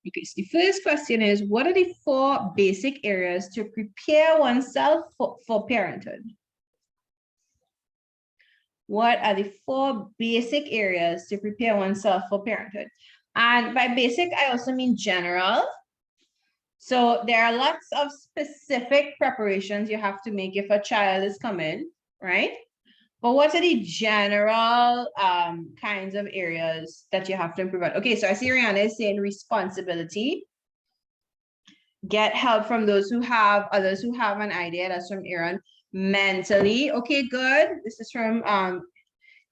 Okay, so the first question is, what are the 4 basic areas to prepare oneself for parenthood? What are the 4 basic areas to prepare oneself for parenthood? And by basic, I also mean general. So there are lots of specific preparations you have to make if a child is coming, right? But what are the general kinds of areas that you have to improve on? Okay, so I see Rihanna is saying responsibility. Get help from those who have, others who have an idea. That's from Aaron. Mentally, okay, good. This is from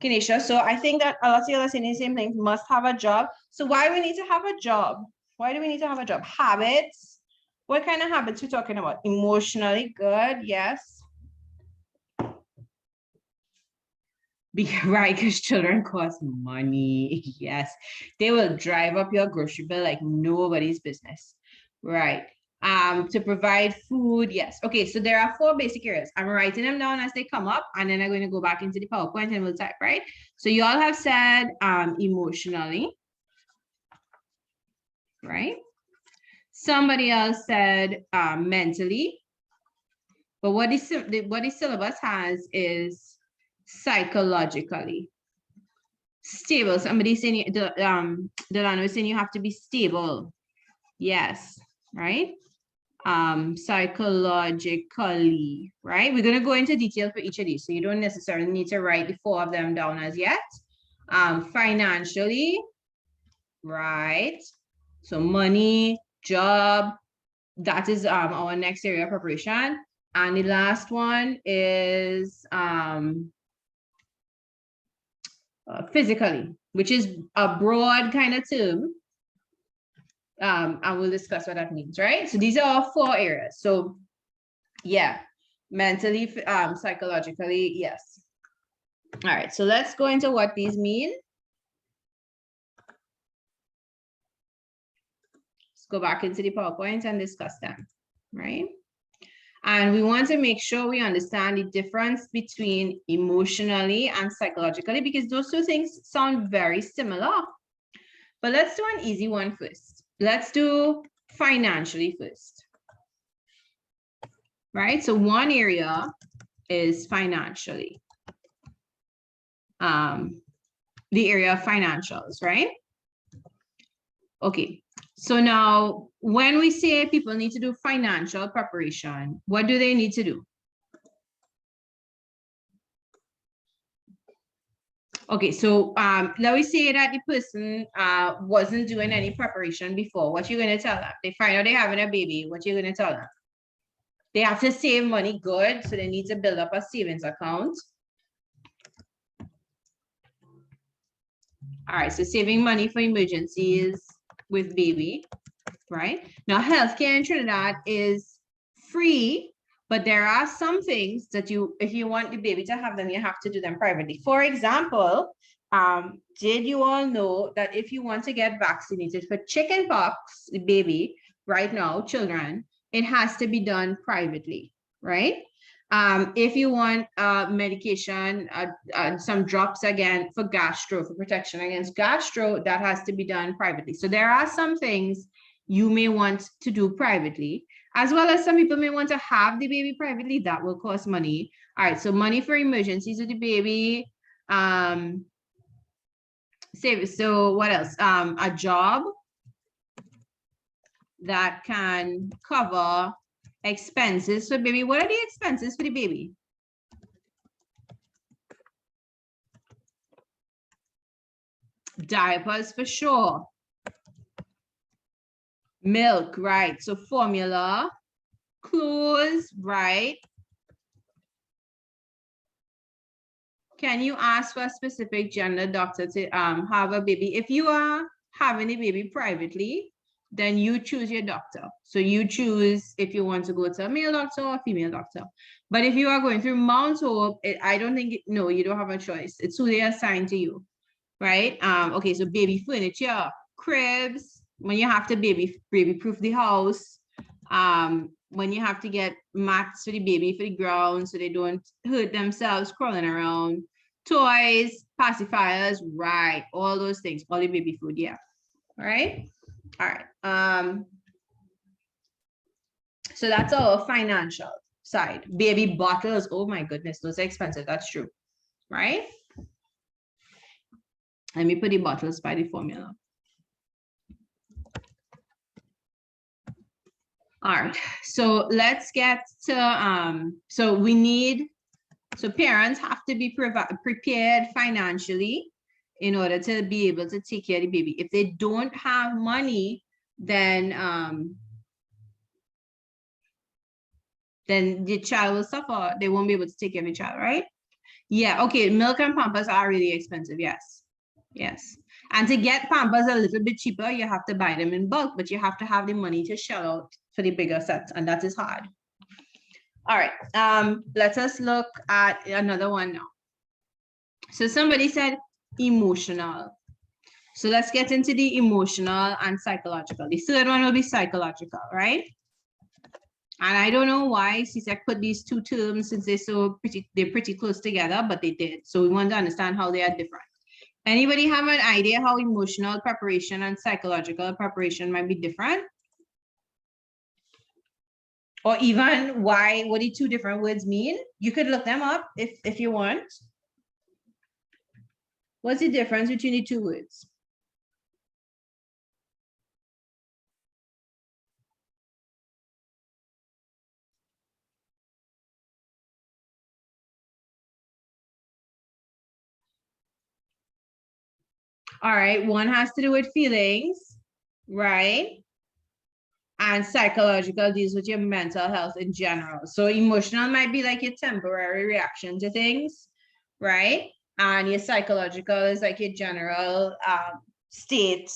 Kinesha. So I think that a lot of you are saying the same thing. Must have a job. So why do we need to have a job? Why do we need to have a job? Habits. What kind of habits are we talking about? Emotionally, good, yes. Right, because children cost money. Yes, they will drive up your grocery bill like nobody's business. Right. To provide food, yes. Okay, so there are 4 basic areas. I'm writing them down as they come up, and then I'm going to go back into the PowerPoint and we'll type, right? So you all have said emotionally, right? Somebody else said mentally, but what the syllabus has is psychologically. Stable. Somebody saying Delano is saying you have to be stable. Yes, right? Psychologically, right? We're going to go into detail for each of these, so you don't necessarily need to write the 4 of them down as yet. Financially, right? So money, job, that is our next area of preparation. And the last one is physically, which is a broad kind of term. And we'll discuss what that means, right? So these are all 4 areas. So yeah, mentally, psychologically, yes. All right, so let's go into what these mean. Let's go back into the PowerPoint and discuss them, right? And we want to make sure we understand the difference between emotionally and psychologically, because those 2 things sound very similar. But let's do an easy one first. Let's do financially first. Right? So one area is financially. The area of financials, right? Okay. So now when we say people need to do financial preparation, what do they need to do? Okay, so let me say that the person wasn't doing any preparation before. What you going to tell them? They find out they're having a baby. What you going to tell them? They have to save money, good. So they need to build up a savings account. All right, so saving money for emergencies with baby, right? Now, healthcare in Trinidad is free, but there are some things that if you want the baby to have them, you have to do them privately. For example, did you all know that if you want to get vaccinated for chickenpox, the baby, right now, children, it has to be done privately, right? If you want medication, some drops again for gastro, for protection against gastro, that has to be done privately. So there are some things you may want to do privately, as well as some people may want to have the baby privately. That will cost money. All right, so money for emergencies with the baby. Save. So what else? A job that can cover expenses for baby. What are the expenses for the baby? Diapers for sure. Milk, right? So formula, clothes, right? Can you ask for a specific gender doctor to have a baby? If you are having a baby privately, then you choose your doctor. So you choose if you want to go to a male doctor or a female doctor. But if you are going through Mount Hope, I don't think, no, you don't have a choice. It's who they assign to you, right? Okay, so baby furniture, cribs, when you have to baby-proof the house, when you have to get mats for the baby for the ground so they don't hurt themselves crawling around, toys, pacifiers, right? All those things, all the baby food, yeah. All right. All right. So that's our financial side. Baby bottles, oh my goodness, those are expensive. That's true, right? Let me put the bottles by the formula. All right, so let's get to so we need, so parents have to be prepared financially in order to be able to take care of the baby. If they don't have money, then the child will suffer. They won't be able to take care of the child, right? Yeah, okay, milk and Pampers are really expensive, yes. Yes. And to get Pampers a little bit cheaper, you have to buy them in bulk, but you have to have the money to shell out for the bigger sets, and that is hard. All right, let us look at another one now. So somebody said emotional. So let's get into the emotional and psychological. The third one will be psychological, right? And I don't know why CSEC put these two terms since they're pretty close together, but they did. So we want to understand how they are different. Anybody have an idea how emotional preparation and psychological preparation might be different? Or even what do two different words mean? You could look them up if you want. What's the difference between the two words? All right, one has to do with feelings, right? And psychological deals with your mental health in general. So emotional might be like your temporary reaction to things, right? And your psychological is like your general state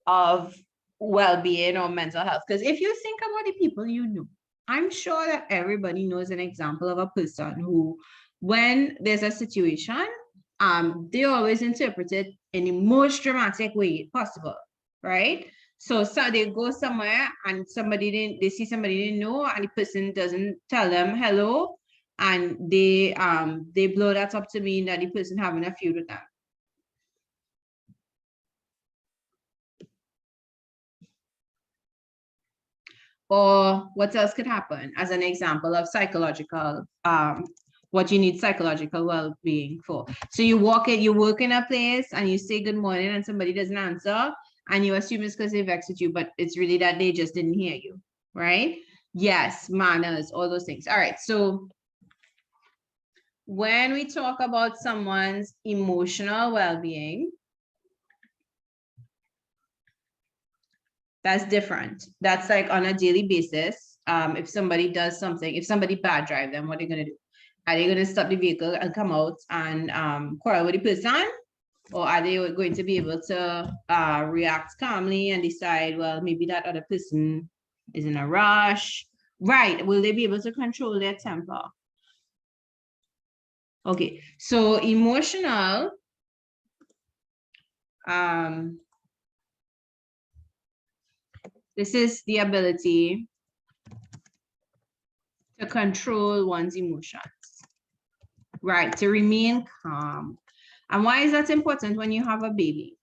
of well-being or mental health. Because if you think about the people you know, I'm sure that everybody knows an example of a person who, when there's a situation, they always interpret it in the most dramatic way possible, right? So they go somewhere and they see somebody they know, and the person doesn't tell them hello, and they blow that up to mean that the person having a feud with them. Or what else could happen as an example of psychological, what you need psychological well-being for. So you work in a place and you say good morning and somebody doesn't answer, and you assume it's because they vexed with you, but it's really that they just didn't hear you, right? Yes, manners, all those things. All right, so when we talk about someone's emotional well-being, that's different. That's like on a daily basis. If somebody does something, if somebody bad drive them, what are they gonna do? Are they gonna stop the vehicle and come out and quarrel with the person? Or are they going to be able to react calmly and decide, well, maybe that other person is in a rush? Right, will they be able to control their temper? Okay, so emotional, this is the ability to control one's emotions, right? To remain calm. And why is that important when you have a baby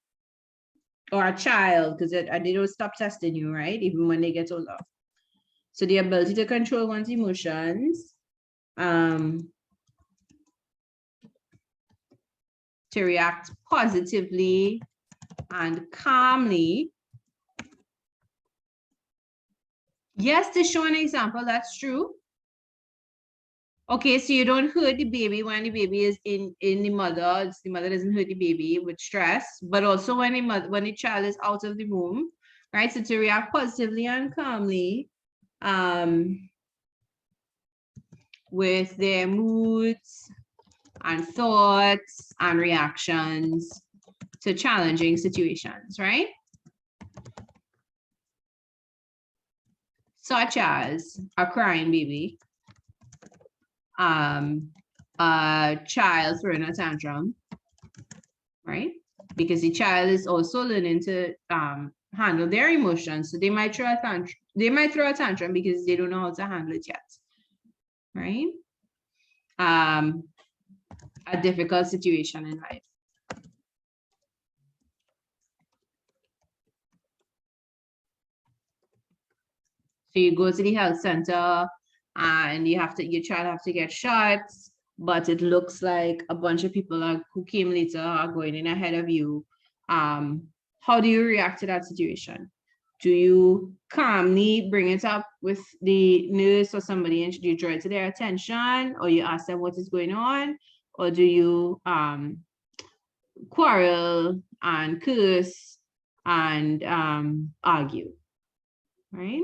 or a child? Because they don't stop testing you, right? Even when they get older. So the ability to control one's emotions, to react positively and calmly. Yes, to show an example, that's true. Okay, so you don't hurt the baby when the baby is in the mother. The mother doesn't hurt the baby with stress, but also when the child is out of the womb, right? So to react positively and calmly, with their moods and thoughts and reactions to challenging situations, right? Such as a crying baby, a child throwing a tantrum, right? Because the child is also learning to handle their emotions. So they might throw a tantrum because they don't know how to handle it yet, right? A difficult situation in life. So you go to the health center and your child have to get shots, but it looks like a bunch of people who came later are going in ahead of you. How do you react to that situation? Do you calmly bring it up with the nurse or somebody and do you draw it to their attention, or you ask them what is going on, or do you quarrel and curse and argue, right?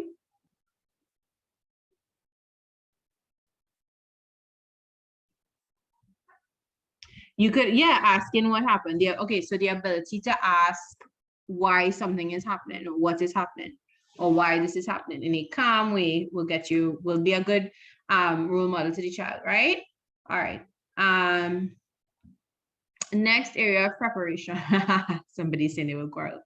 You could, yeah, asking what happened. Yeah, okay, so the ability to ask why something is happening or what is happening or why this is happening in a calm way will be a good role model to the child, right? All right. Next area of preparation. Somebody's saying they will quarrel.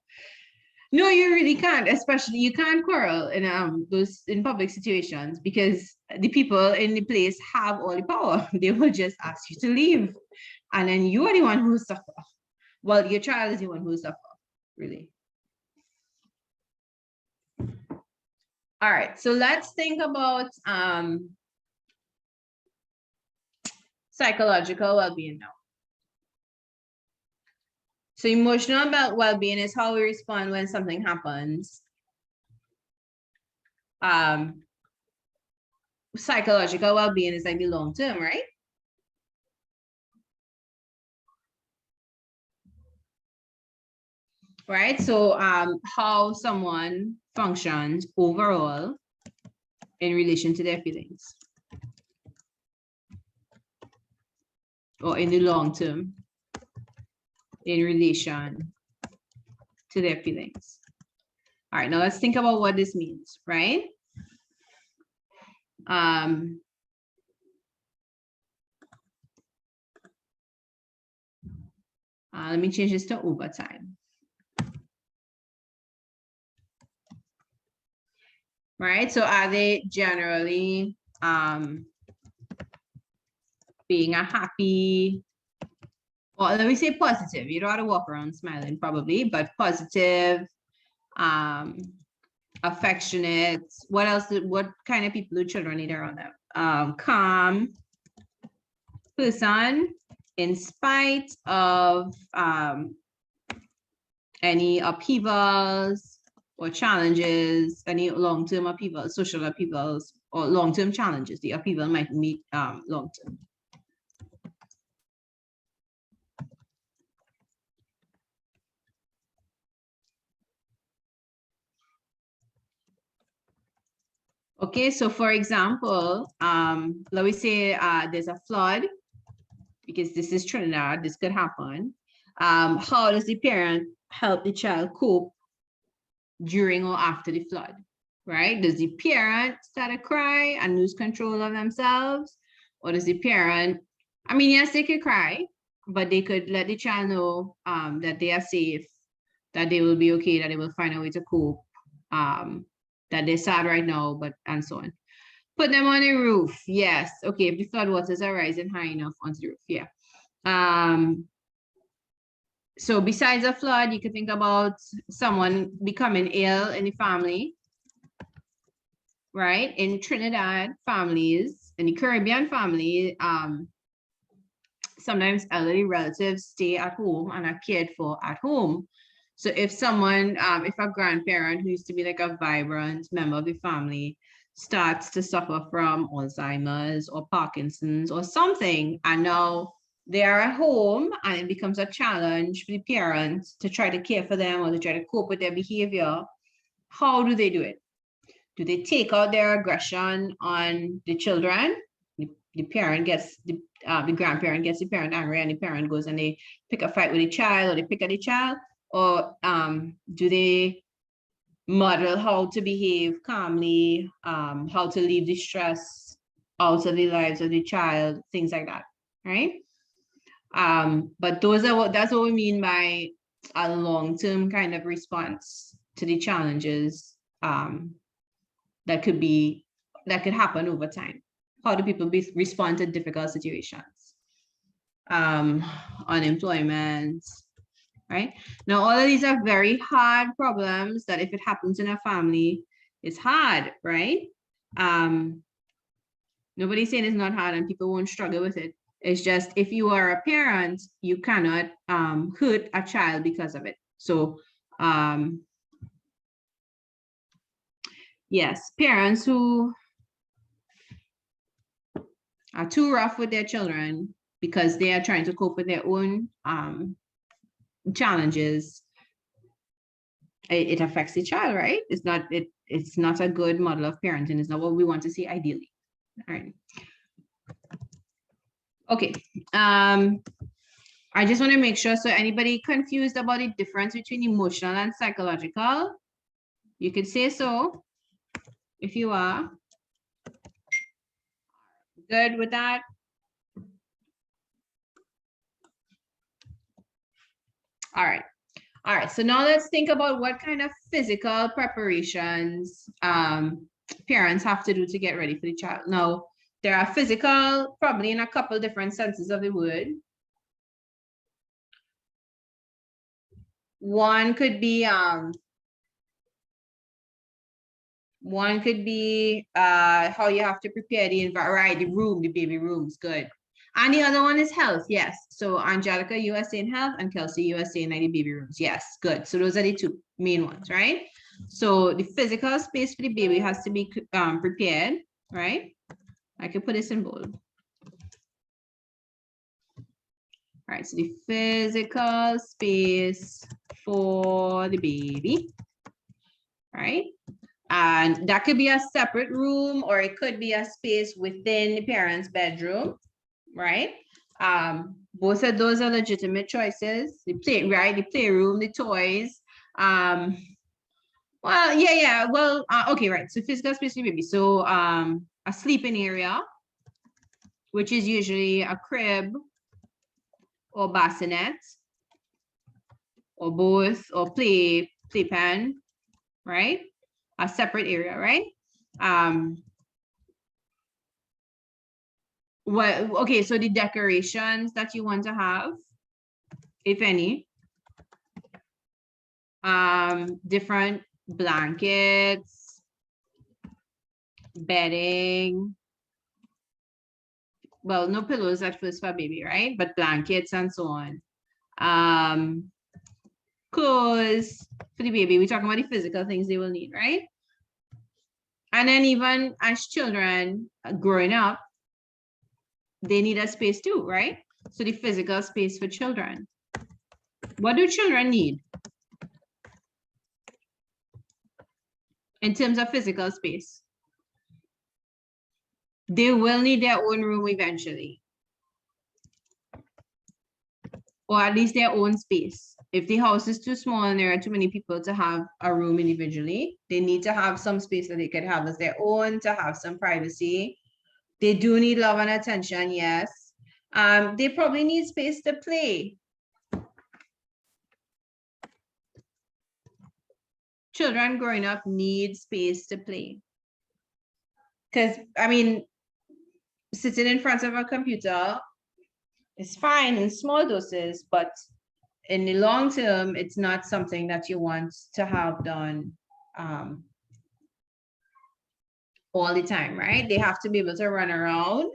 No, you really can't, especially you can't quarrel in those in public situations because the people in the place have all the power. They will just ask you to leave. And then you are the one who suffer. Well, your child is the one who suffer, really. All right, so let's think about psychological well-being now. So emotional well-being is how we respond when something happens. Psychological well-being is like the long term, right? Right, so how someone functions overall in relation to their feelings, or in the long term in relation to their feelings. All right, now let's think about what this means, right? Let me change this to over time. Right, so are they generally being a happy, or let me say positive, you don't have to walk around smiling probably, but positive, affectionate, what else, what kind of people do children need around them? Calm person in spite of any upheavals or challenges, any long-term upheavals, social upheavals, or long-term challenges. The upheaval might meet long-term. Okay, so for example, let me say there's a flood, because this is Trinidad, this could happen. How does the parent help the child cope during or after the flood, right? Does the parent start to cry and lose control of themselves? Or does the parent, I mean, yes, they could cry, but they could let the child know that they are safe, that they will be okay, that they will find a way to cope, that they're sad right now, but and so on. Put them on a roof, yes. Okay, if the flood waters are rising high enough onto the roof, yeah. So besides a flood, you could think about someone becoming ill in the family, right? In Trinidad families, in the Caribbean family, sometimes elderly relatives stay at home and are cared for at home. So if someone, if a grandparent who used to be like a vibrant member of the family starts to suffer from Alzheimer's or Parkinson's or something, and now they are at home and it becomes a challenge for the parents to try to care for them or to try to cope with their behavior, how do they do it? Do they take out their aggression on the children? The parent gets, the grandparent gets the parent angry and the parent goes and they pick a fight with the child or they pick at the child? Or do they model how to behave calmly, how to leave the stress out of the lives of the child, things like that, right? But that's what we mean by a long-term kind of response to the challenges that could happen over time. How do people respond to difficult situations? Unemployment, right? Now, all of these are very hard problems that if it happens in a family, It's hard, right? Nobody's saying it's not hard and people won't struggle with it. It's just if you are a parent, you cannot hurt a child because of it. So yes, parents who are too rough with their children because they are trying to cope with their own challenges, it affects the child, right? It's not a good model of parenting. It's not what we want to see ideally. All right. Okay. I just want to make sure, so anybody confused about the difference between emotional and psychological, you could say so if you are. Good with that? All right. All right, so now let's think about what kind of physical preparations parents have to do to get ready for the child. Now, there are physical, probably in a couple different senses of the word. One could be how you have to prepare the environment, right? The room, the baby room's good. And the other one is health, yes. So Angelica, you are saying health, and Kelsey, you are saying like the baby rooms. Yes, good. So those are the two main ones, right? So the physical space for the baby has to be prepared, right? I can put this in bold. All right, so the physical space for the baby, right? And that could be a separate room, or it could be a space within the parent's bedroom, right? Both of those are legitimate choices. The play, right? The playroom, the toys. Well, yeah. Well, okay, right. So physical space for the baby. So a sleeping area, which is usually a crib or bassinet, or both, or playpen, right? A separate area, right? Well, okay, so the decorations that you want to have, if any, different blankets, bedding, well, no pillows at first for baby, right? But blankets and so on. Clothes for the baby. We're talking about the physical things they will need, right? And then even as children growing up, they need a space too, right? So the physical space for children. What do children need in terms of physical space? They will need their own room eventually, or at least their own space. If the house is too small and there are too many people to have a room individually, they need to have some space that they could have as their own, to have some privacy. They do need love and attention, yes. They probably need space to play. Children growing up need space to play. Because, I mean, sitting in front of a computer is fine in small doses, but in the long term, it's not something that you want to have done all the time, right? They have to be able to run around.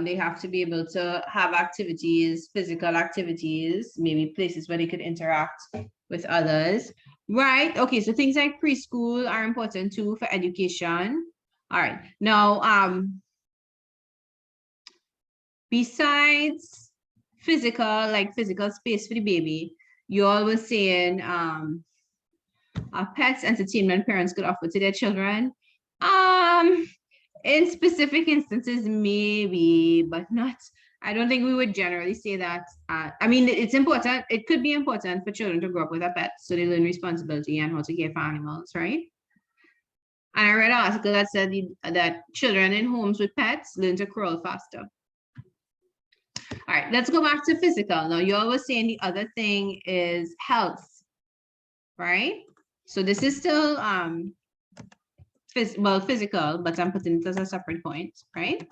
They have to be able to have activities, physical activities, maybe places where they could interact with others, right? Okay, so things like preschool are important too for education. All right, now, besides physical, like physical space for the baby, you always saying pets entertainment parents could offer to their children. In specific instances, maybe, but not. I don't think we would generally say that. I mean, it's important. It could be important for children to grow up with a pet, so they learn responsibility and how to care for animals, right? And I read an article that said that children in homes with pets learn to crawl faster. All right, let's go back to physical. Now, you're always saying the other thing is health, right? So this is still physical, but I'm putting it as a separate point, right?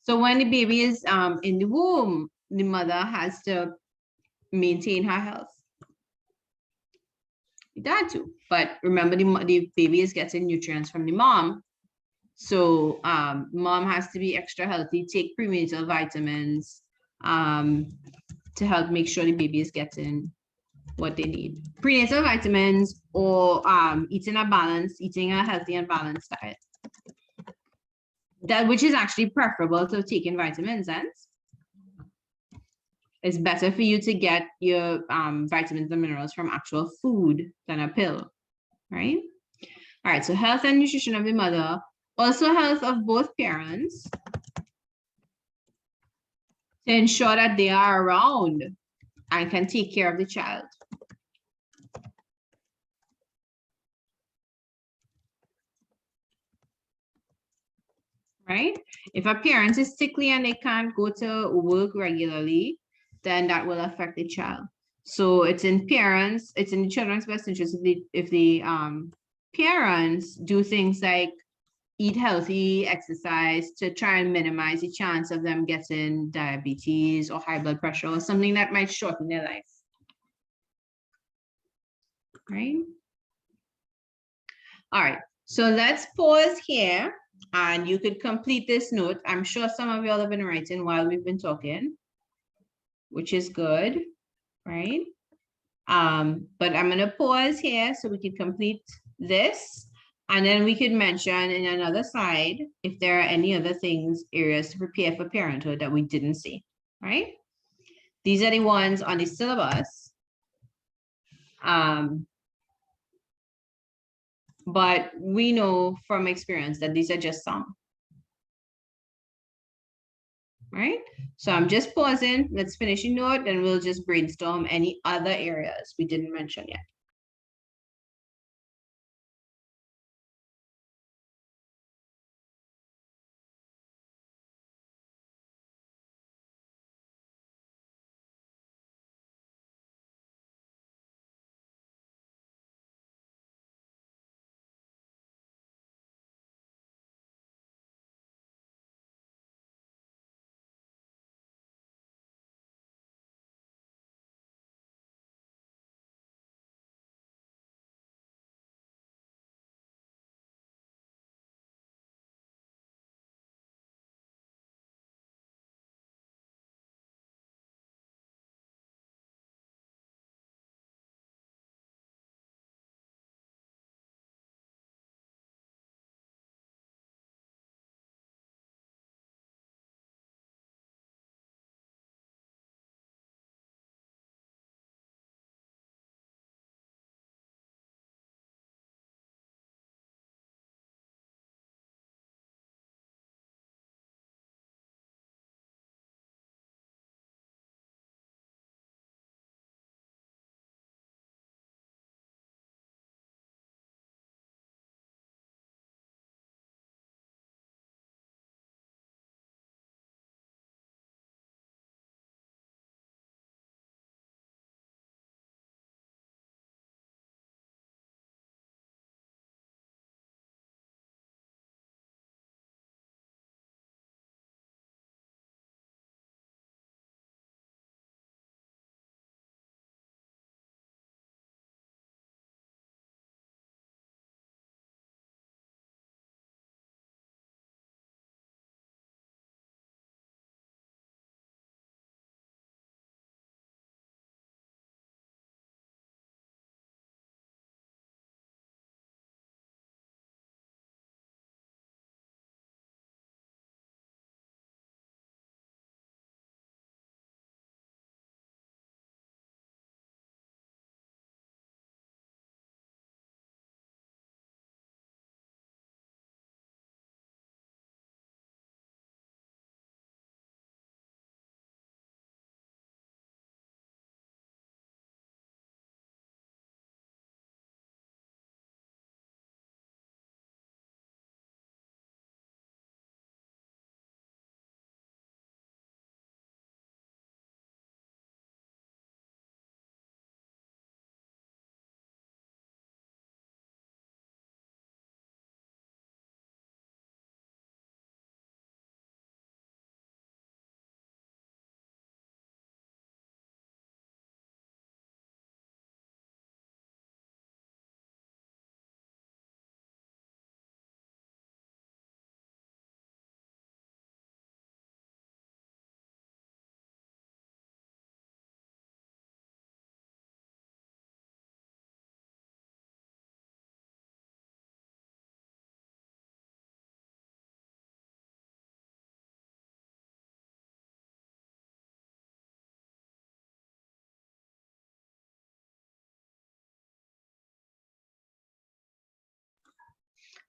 So when the baby is in the womb, the mother has to maintain her health. That too. But remember, the baby is getting nutrients from the mom. So mom has to be extra healthy, take prenatal vitamins to help make sure the baby is getting what they need. Prenatal vitamins or eating a healthy and balanced diet. That which is actually preferable to taking vitamins, and it's better for you to get your vitamins and minerals from actual food than a pill, right? All right, so health and nutrition of the mother, also health of both parents to ensure that they are around and can take care of the child. Right? If a parent is sickly and they can't go to work regularly, then that will affect the child. So it's in the children's best interest if the parents do things like eat healthy, exercise to try and minimize the chance of them getting diabetes or high blood pressure or something that might shorten their life. Right? All right, so let's pause here and you could complete this note. I'm sure some of y'all have been writing while we've been talking, which is good, right? But I'm gonna pause here so we can complete this. And then we could mention in another slide if there are any other things, areas to prepare for parenthood that we didn't see, right? These are the ones on the syllabus. But we know from experience that these are just some. Right? So I'm just pausing. Let's finish a note and we'll just brainstorm any other areas we didn't mention yet.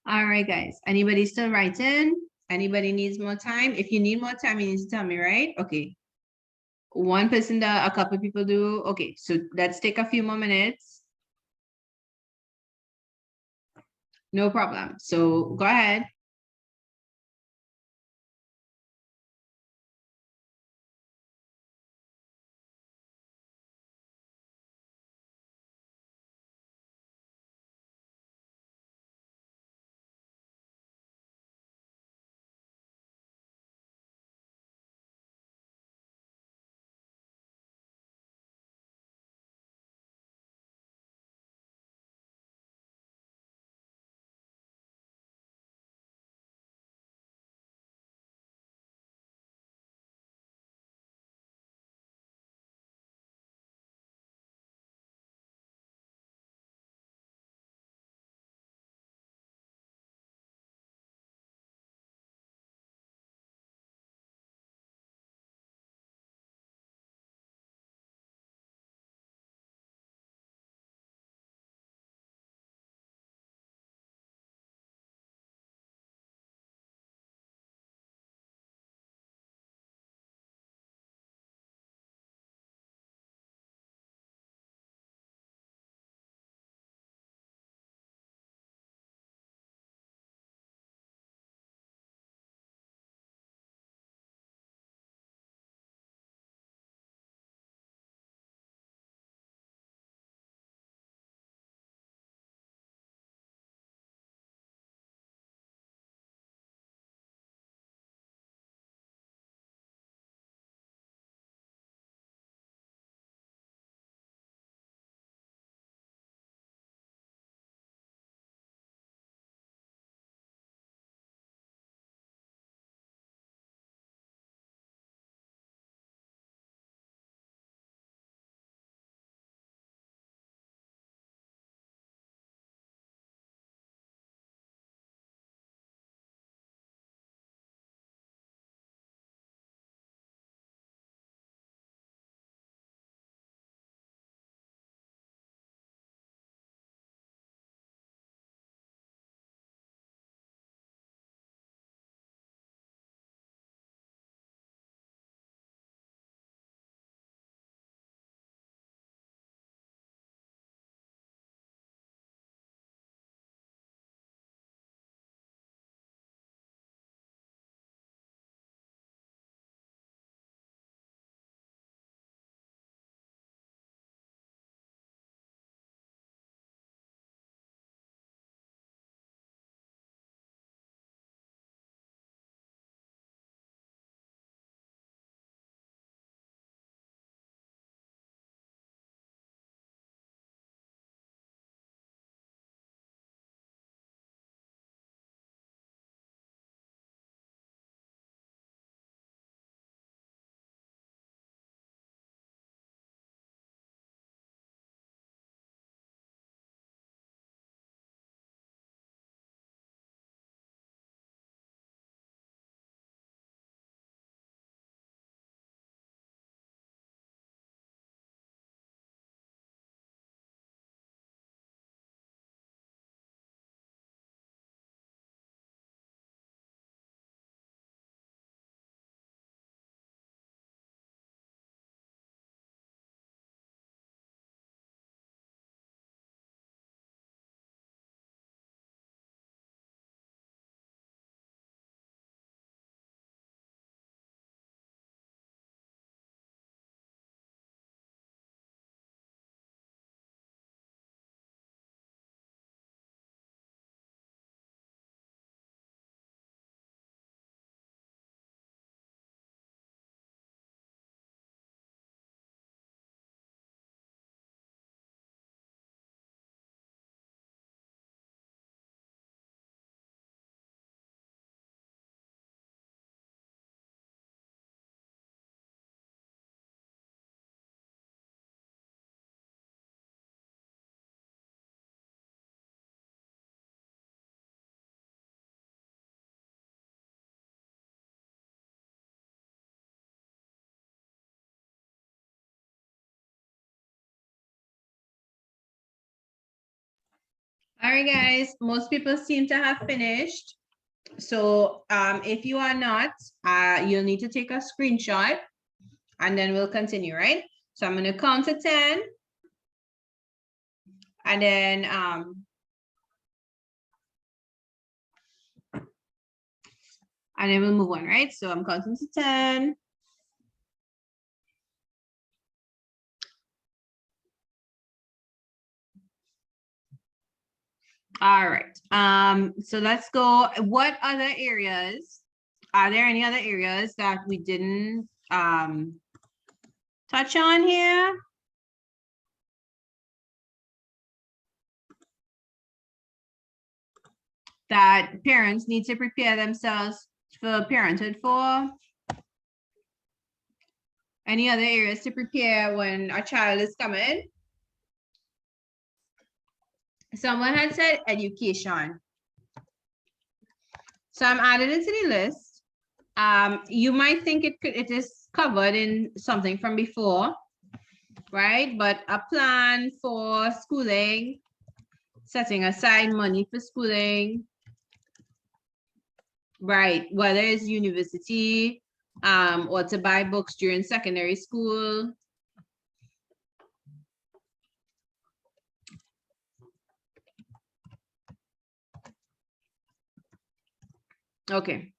All right, guys. Anybody still writing? Anybody needs more time? If you need more time, you need to tell me, right? Okay. One person, a couple people do. Okay, so let's take a few more minutes. No problem. So go ahead. All right, guys, most people seem to have finished. So if you are not, you'll need to take a screenshot and then we'll continue, right? So I'm going to count to 10 and then we'll move on, right? So I'm counting to 10. All right. So let's go. What other areas? Are there any other areas that we didn't touch on here? That parents need to prepare themselves for parenthood for? Any other areas to prepare when a child is coming? Someone had said education. So I'm adding it to the list. You might think it is covered in something from before, right? But a plan for schooling, setting aside money for schooling, right? Whether it's university, or to buy books during secondary school. Okay.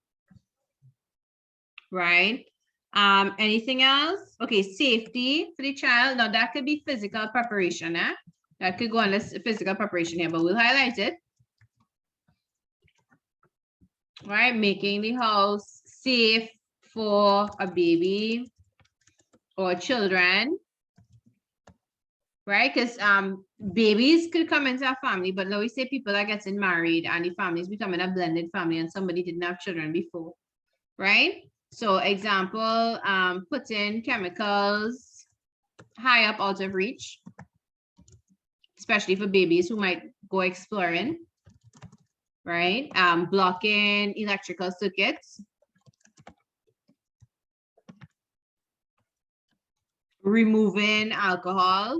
Right. Anything else? Okay, safety for the child. Now that could be physical preparation, eh? That could go on this physical preparation here, but we'll highlight it. Right, making the house safe for a baby or children. Right, because babies could come into a family, but now we say people are getting married and the family is becoming a blended family and somebody didn't have children before, right? So example, putting chemicals high up out of reach, especially for babies who might go exploring, right? Blocking electrical circuits, removing alcohol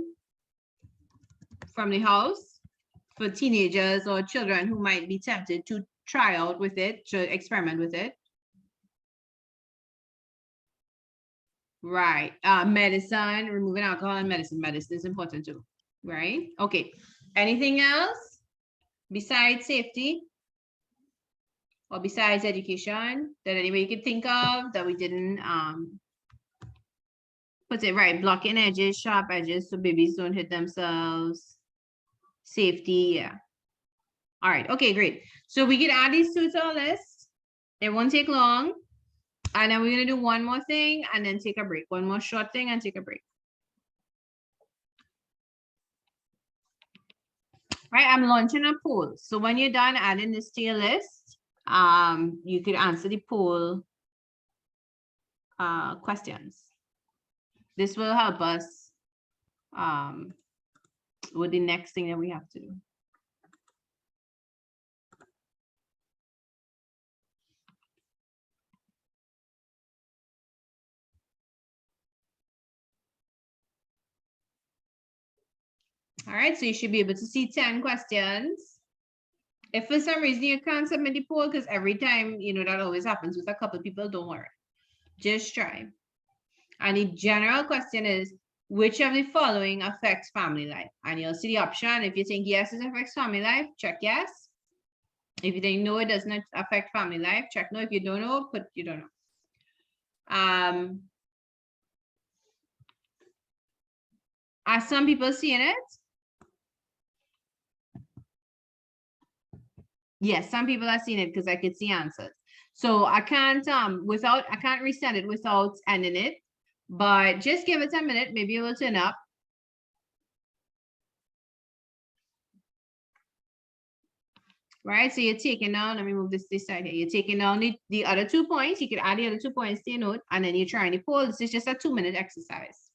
from the house for teenagers or children who might be tempted to try out with it, to experiment with it. Right. Medicine, removing alcohol and medicine. Medicine is important too, right? Okay. Anything else besides safety or besides education that anybody could think of that we didn't put it right? Blocking edges, sharp edges so babies don't hit themselves. Safety, yeah. All right. Okay, great. So we could add these two to our list. It won't take long. And then we're going to do one more thing and then take a break. One more short thing and take a break. Right, I'm launching a poll. So when you're done adding this to your list, you could answer the poll questions. This will help us with the next thing that we have to do. All right, so you should be able to see 10 questions. If for some reason you can't submit the poll, because every time, you know, that always happens with a couple of people, don't worry. Just try. And the general question is, which of the following affects family life? And you'll see the option. If you think yes, it affects family life, check yes. If you think no, it does not affect family life, check no. If you don't know, put you don't know. Are some people seeing it? Yes, some people are seeing it because I could see answers. So I can't resend it without ending it, but just give it a minute, maybe it will turn up. Right, so you're taking down, let me move this side here. You're taking down the other 2 points. You could add the other 2 points to your note, and then you're trying to poll. This is just a 2-minute exercise.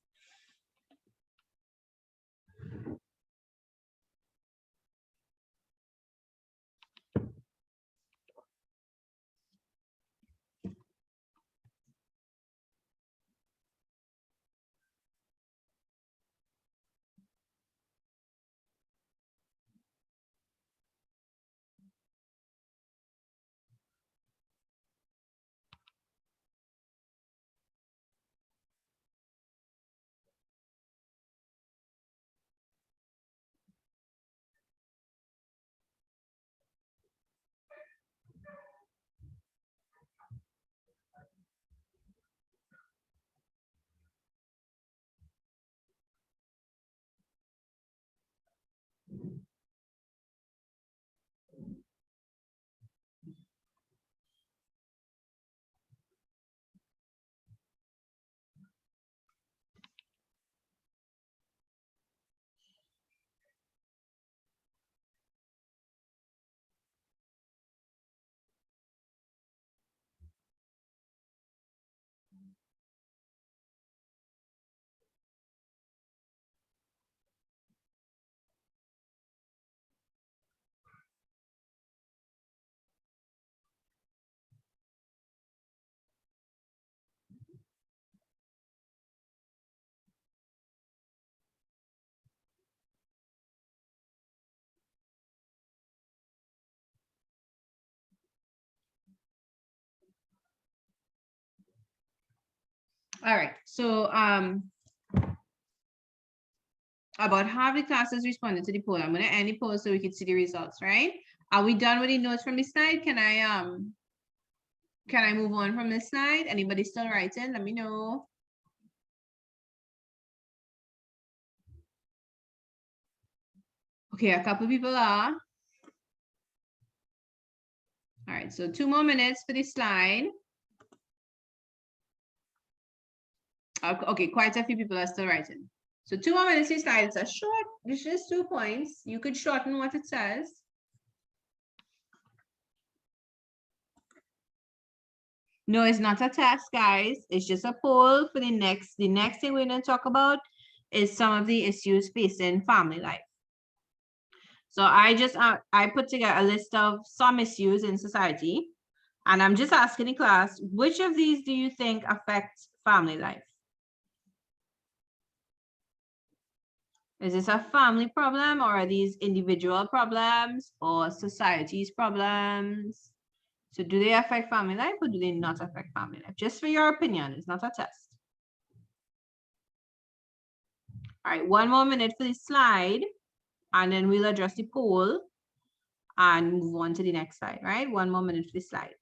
All right, so about half the classes responded to the poll. I'm going to end the poll so we can see the results, right? Are we done with the notes from the slide? Can I move on from this slide? Anybody still writing? Let me know. Okay, a couple people are. All right, so 2 more minutes for the slide. Okay, quite a few people are still writing. So 2 more minutes for the slide. It's a short, it's just 2 points. You could shorten what it says. No, it's not a test, guys. It's just a poll for the next thing we're going to talk about is some of the issues facing family life. So I put together a list of some issues in society, and I'm just asking the class, which of these do you think affects family life? Is this a family problem, or are these individual problems or society's problems? So do they affect family life or do they not affect family life? Just for your opinion, it's not a test. All right, 1 more minute for this slide, and then we'll address the poll and move on to the next slide, right? 1 more minute for this slide.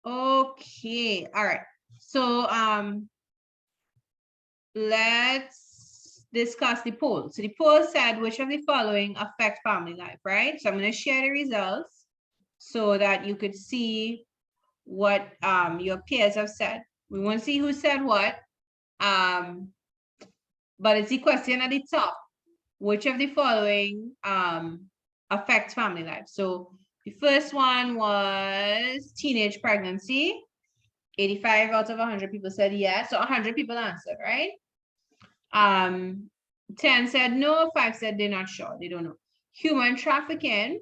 Okay, all right. So let's discuss the poll. So the poll said, which of the following affect family life, right? So I'm going to share the results so that you could see what your peers have said. We won't see who said what, but it's the question at the top. Which of the following affects family life? So the first one was teenage pregnancy. 85 out of 100 people said yes. So 100 people answered, right? 10 said no, 5 said they're not sure, they don't know. Human trafficking,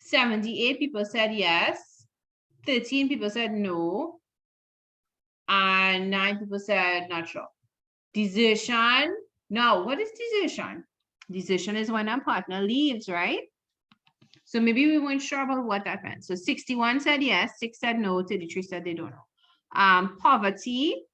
78 people said yes, 13 people said no, and 9 people said not sure. Desertion, now what is desertion? Desertion is when a partner leaves, right? So maybe we weren't sure about what that meant. So 61 said yes, 6 said no, 33 said they don't know. Poverty,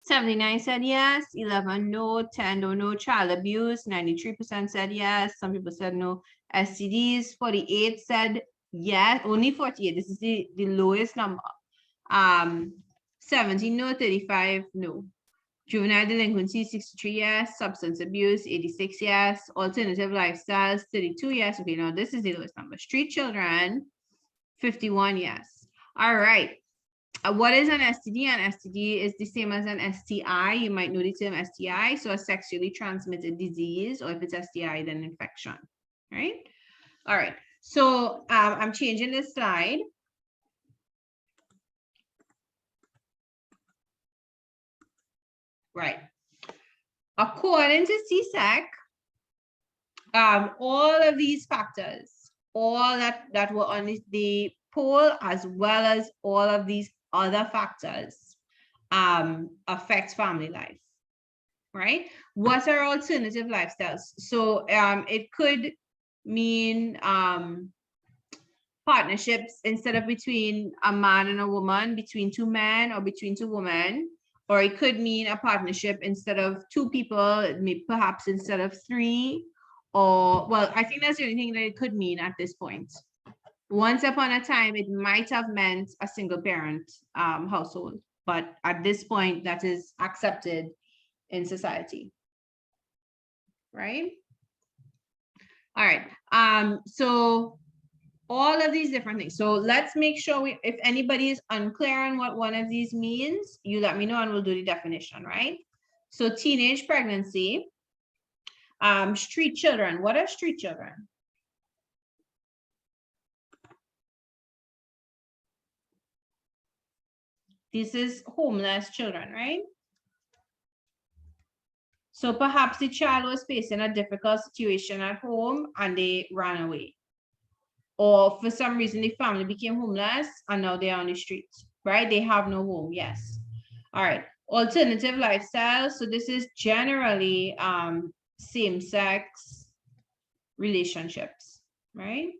79 said yes, 11 no, 10 don't know. Child abuse, 93% said yes, some people said no. STDs, 48 said yes, only 48, this is the lowest number. 17 no, 35 no. Juvenile delinquency, 63 yes, substance abuse, 86 yes, alternative lifestyles, 32 yes. Okay, now this is the lowest number. Street children, 51 yes. All right. What is an STD? An STD is the same as an STI. You might know the term STI, so a sexually transmitted disease, or if it's STI, then infection, right? All right, so I'm changing this slide. Right. According to CSEC, all of these factors, all that were on the poll, as well as all of these other factors, affect family life. right? What are alternative lifestyles? So it could mean partnerships instead of between a man and a woman, between two men or between two women, or it could mean a partnership instead of two people, perhaps instead of three, or well, I think that's the only thing that it could mean at this point. Once upon a time, it might have meant a single parent household, but at this point, that is accepted in society, right? All right. So all of these different things. So let's make sure if anybody is unclear on what one of these means, you let me know and we'll do the definition, right? So teenage pregnancy, street children. What are street children? This is homeless children, right? So perhaps the child was facing a difficult situation at home and they ran away. Or for some reason, the family became homeless and now they're on the streets, right? They have no home, yes. All right, alternative lifestyle. So this is generally same-sex relationships, right?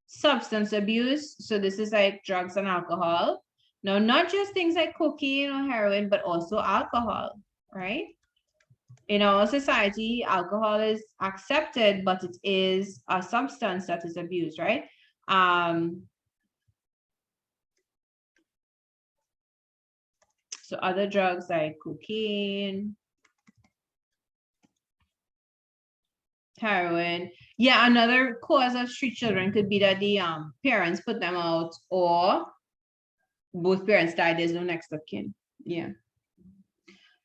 Substance abuse. So this is like drugs and alcohol. Now, not just things like cocaine or heroin, but also alcohol, right? In our society, alcohol is accepted, but it is a substance that is abused, right? So other drugs like cocaine, heroin. Yeah, another cause of street children could be that the parents put them out or both parents died, there's no next of kin. Yeah.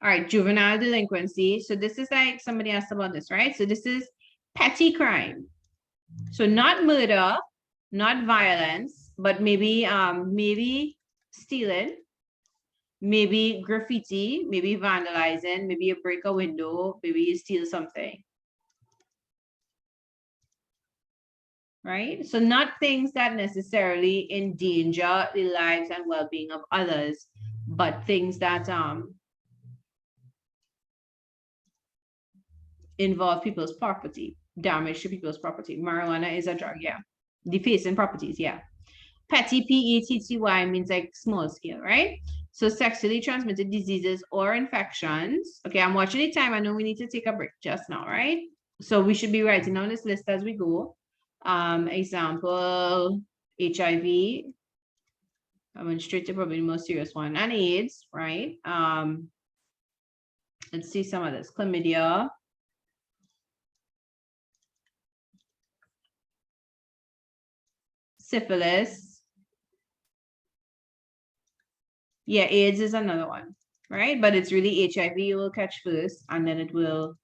All right, juvenile delinquency. So this is like somebody asked about this, right? So this is petty crime. So not murder, not violence, but maybe maybe stealing, maybe graffiti, maybe vandalizing, maybe you break a window, maybe you steal something. Right? So not things that necessarily endanger the lives and well-being of others, but things that involve people's property, damage to people's property. Marijuana is a drug, yeah. Defacing properties, yeah. Petty, P-E-T-T-Y means like small scale, right? So sexually transmitted diseases or infections. Okay, I'm watching the time. I know we need to take a break just now, right? So we should be writing down this list as we go. Example, HIV. I went straight to probably the most serious one, and AIDS, right? Let's see some of this. Chlamydia. Syphilis. Yeah, AIDS is another one, right? But it's really HIV you will catch first, and then it will,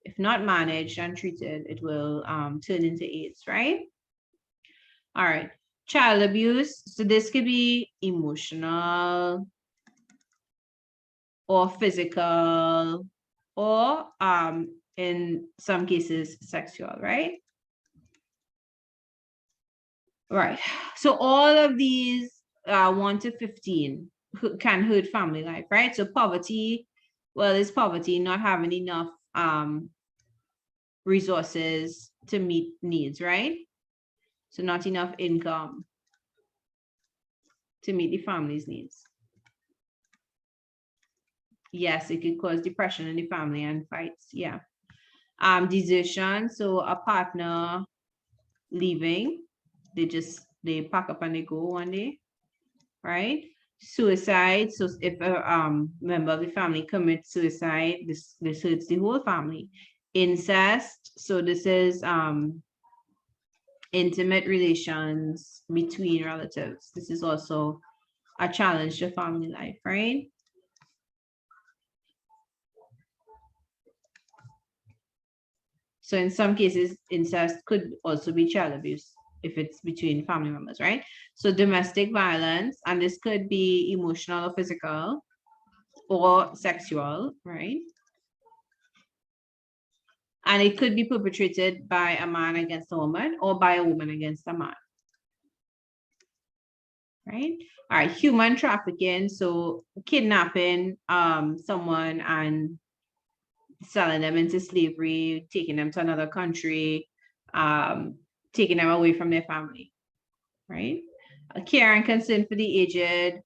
if not managed and treated, it will turn into AIDS, right? All right. Child abuse. So this could be emotional or physical or in some cases sexual, right? Right. So all of these 1 to 15 can hurt family life, right? So poverty, well, it's poverty, not having enough resources to meet needs, right? So not enough income to meet the family's needs. Yes, it could cause depression in the family and fights. Yeah. Desertion. So a partner leaving, they pack up and they go one day, right? Suicide. So if a member of the family commits suicide, this hurts the whole family. Incest. So this is intimate relations between relatives. This is also a challenge to family life, right? So in some cases, incest could also be child abuse if it's between family members, right? So domestic violence, and this could be emotional or physical or sexual, right? And it could be perpetrated by a man against a woman or by a woman against a man. right? All right, human trafficking, so kidnapping someone and selling them into slavery, taking them to another country, taking them away from their family, right? Care and concern for the aged,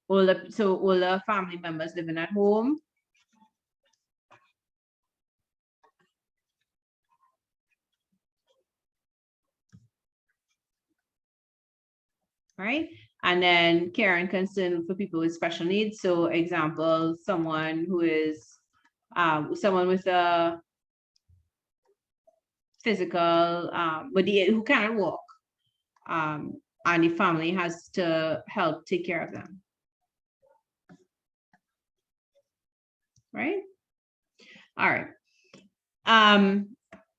older family members living at home. Right? And then care and concern for people with special needs. So example, someone who is someone with a physical, who cannot walk, and the family has to help take care of them. Right? All right.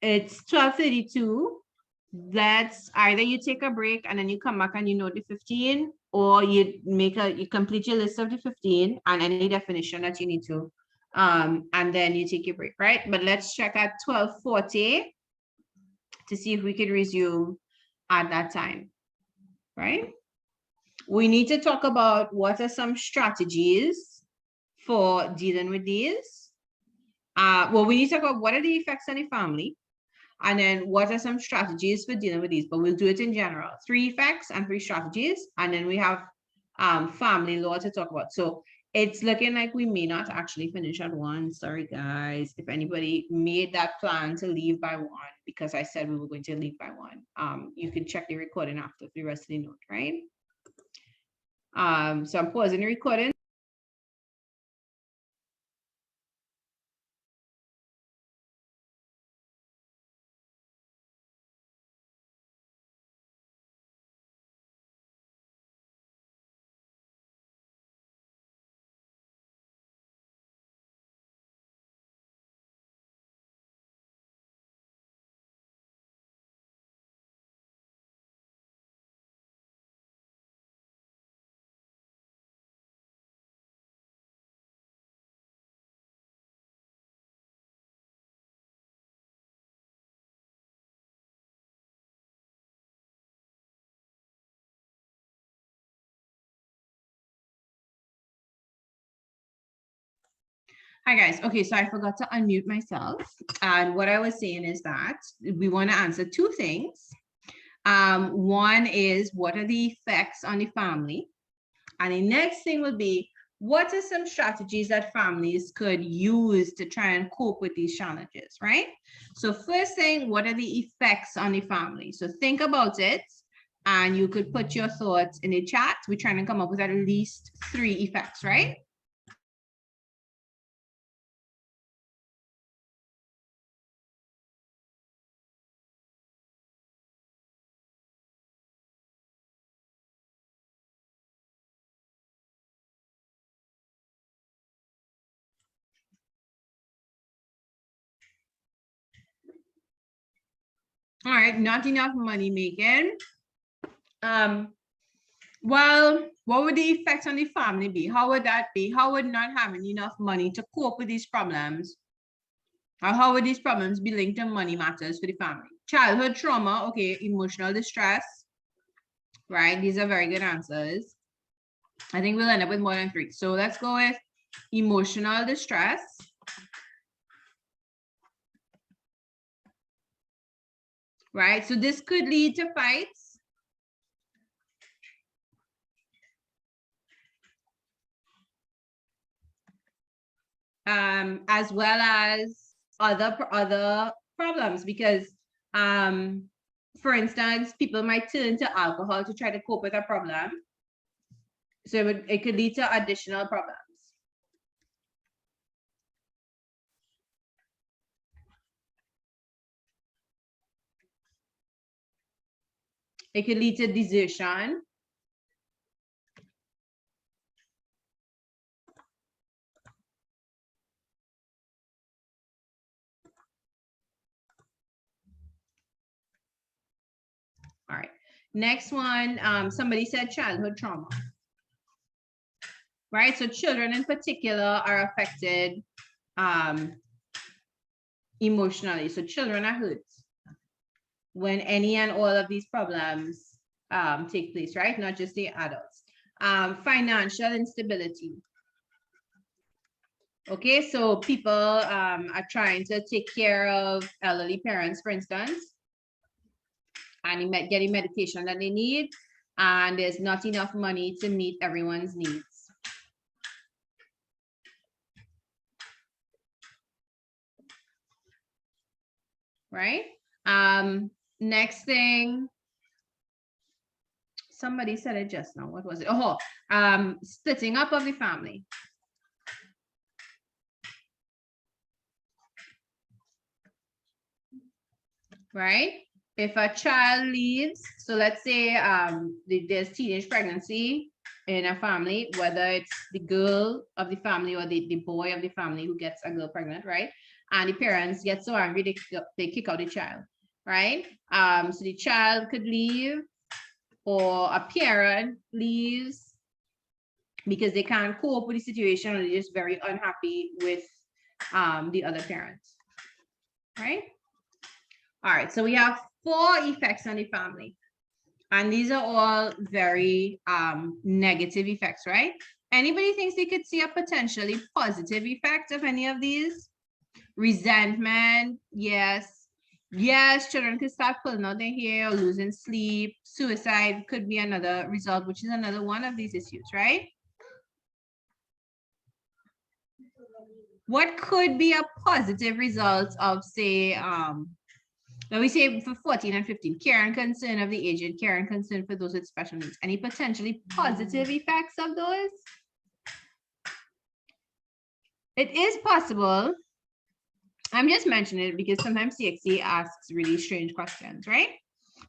It's 12:32. Let's either you take a break and then you come back and you know the 15, or you complete your list of the 15 and any definition that you need to, and then you take your break, right? But let's check at 12:40 to see if we could resume at that time, right? We need to talk about what are some strategies for dealing with these. Well, we need to talk about what are the effects on the family, and then what are some strategies for dealing with these, but we'll do it in general. 3 effects and 3 strategies, and then we have family law to talk about. So it's looking like we may not actually finish at 1. Sorry, guys. If anybody made that plan to leave by 1, because I said we were going to leave by 1, you can check the recording after for the rest of the note, right? So I'm pausing the recording. Hi guys. Okay, so I forgot to unmute myself. And what I was saying is that we want to answer 2 things. One is, what are the effects on the family? And the next thing will be, what are some strategies that families could use to try and cope with these challenges, right? So first thing, what are the effects on the family? So think about it, and you could put your thoughts in the chat. We're trying to come up with at least 3 effects, right? All right, not enough money making. Well, what would the effect on the family be? How would that be? How would not having enough money to cope with these problems, or how would these problems be linked to money matters for the family? Childhood trauma, okay, emotional distress, right? These are very good answers. I think we'll end up with more than 3. So let's go with emotional distress. Right, so this could lead to fights. As well as other problems, because for instance, people might turn to alcohol to try to cope with a problem. So it could lead to additional problems. It could lead to desertion. All right, next one, somebody said childhood trauma. Right, so children in particular are affected emotionally. So children are hurt. when any and all of these problems take place, right? Not just the adults. Financial instability. Okay, so people are trying to take care of elderly parents, for instance, and getting medication that they need, and there's not enough money to meet everyone's needs. Right? Next thing, somebody said it just now. What was it? Oh, splitting up of the family. Right? If a child leaves, so let's say there's teenage pregnancy in a family, whether it's the girl of the family or the boy of the family who gets a girl pregnant, right? And the parents get so angry, they kick out the child, right? So the child could leave, or a parent leaves because they can't cope with the situation, or they're just very unhappy with the other parents, right? All right, so we have 4 effects on the family, and these are all very negative effects, right? Anybody thinks they could see a potentially positive effect of any of these? Resentment, yes. Yes, children could start pulling out their hair, or losing sleep. Suicide could be another result, which is another one of these issues, right? What could be a positive result of, say, let me say for 14 and 15, care and concern of the aged, care and concern for those with special needs. Any potentially positive effects of those? It is possible. I'm just mentioning it because sometimes CXC asks really strange questions, right?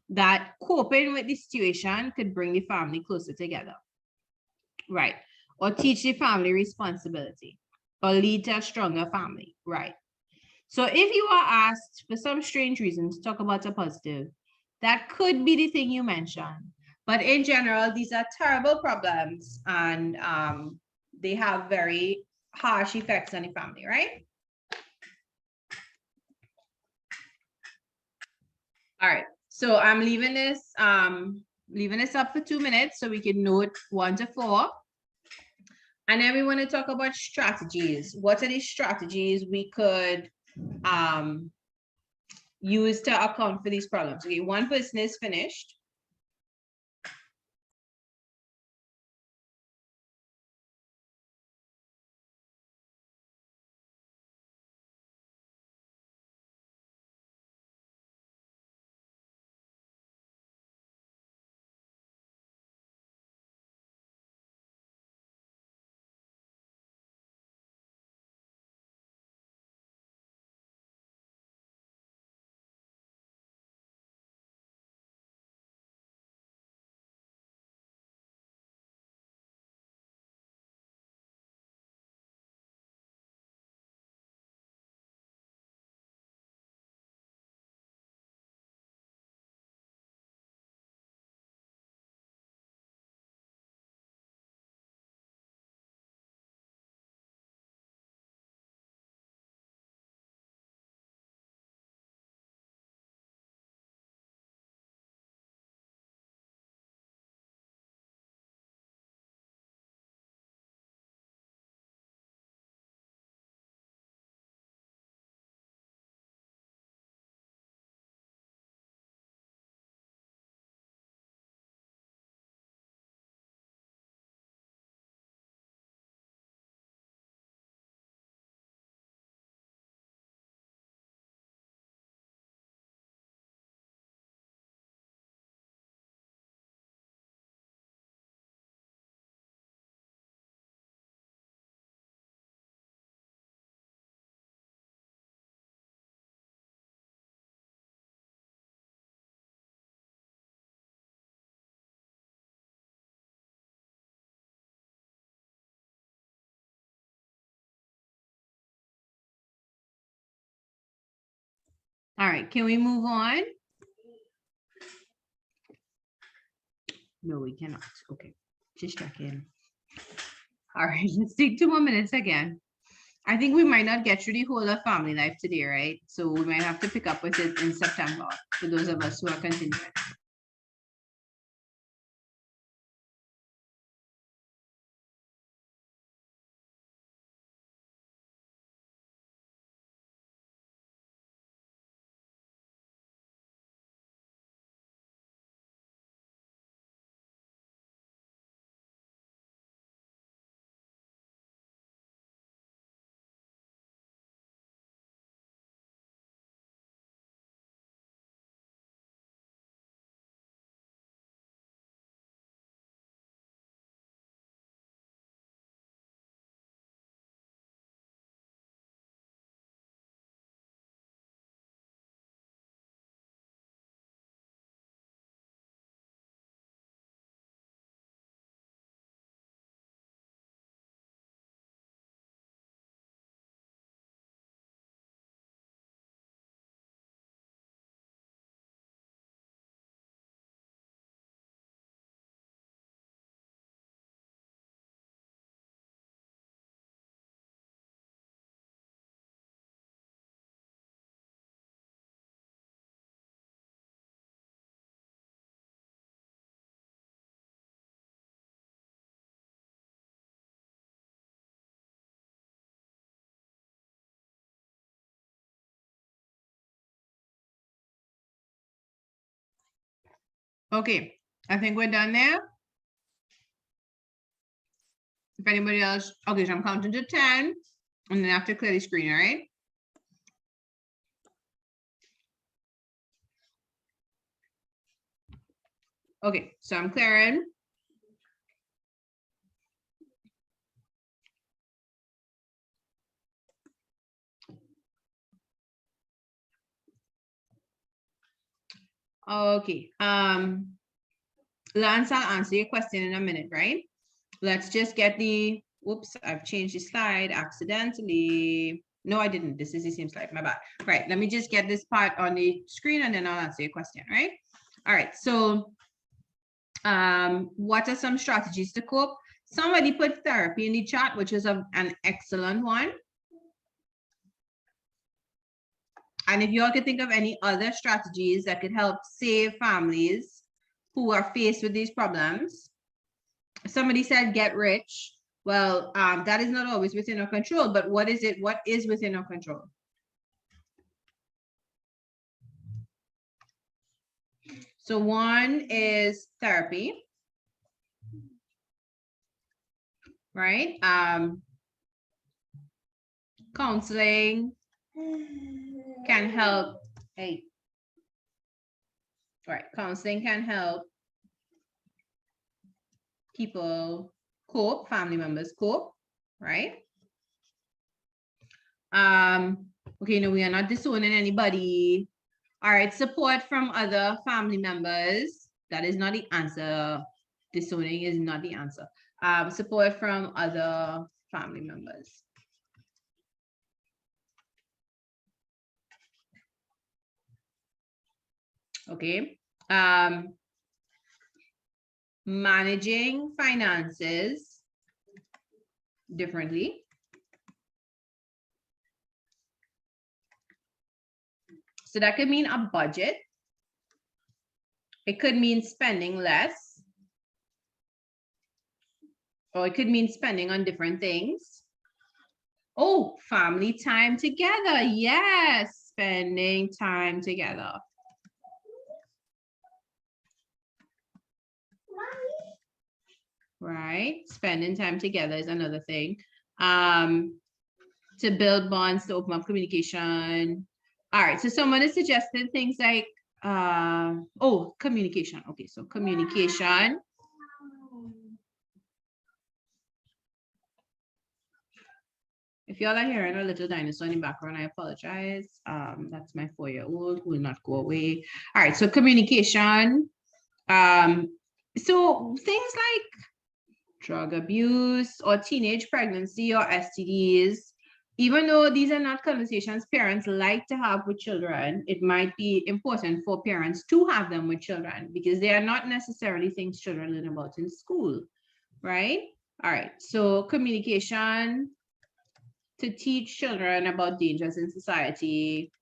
That coping with the situation could bring the family closer together, right? Or teach the family responsibility, or lead to a stronger family, right? So if you are asked for some strange reason to talk about a positive, that could be the thing you mentioned. But in general, these are terrible problems, and they have very harsh effects on the family, right? All right, so I'm leaving this up for 2 minutes so we can note 1 to 4. And then we want to talk about strategies. What are the strategies we could use to account for these problems? Okay, 1 person is finished. All right, can we move on? No, we cannot. Okay, just checking. All right, let's take 2 more minutes again. I think we might not get through the whole of family life today, right? So we might have to pick up with it in September for those of us who are continuing. Okay, I think we're done there. If anybody else, okay, so I'm counting to 10 and then I have to clear the screen, all right? Okay, so I'm clearing. Okay, Lance, I'll answer your question in a minute, right? Let's just get the, whoops, I've changed the slide accidentally. No, I didn't. This is the same slide, my bad. Right, let me just get this part on the screen and then I'll answer your question, right? All right, so what are some strategies to cope? Somebody put therapy in the chat, which is an excellent one. And if you all could think of any other strategies that could help save families who are faced with these problems. Somebody said get rich. Well, that is not always within our control, but what is it? What is within our control? So one is therapy, right? Counseling can help. Hey, all right, counseling can help people cope, family members cope, right? Okay, no, we are not disowning anybody. All right, support from other family members. That is not the answer. Disowning is not the answer. Support from other family members. Okay. Managing finances differently. So that could mean a budget. It could mean spending less. Or it could mean spending on different things. Oh, family time together. Yes, spending time together. Right, spending time together is another thing. To build bonds, to open up communication. All right, so someone has suggested things like, oh, communication. Okay, so communication. If y'all are hearing a little dinosaur in the background, I apologize. That's my 4-year-old who will not go away. All right, so communication. So things like drug abuse or teenage pregnancy or STDs, even though these are not conversations parents like to have with children, it might be important for parents to have them with children because they are not necessarily things children learn about in school, right? All right, so communication, to teach children about dangers in society.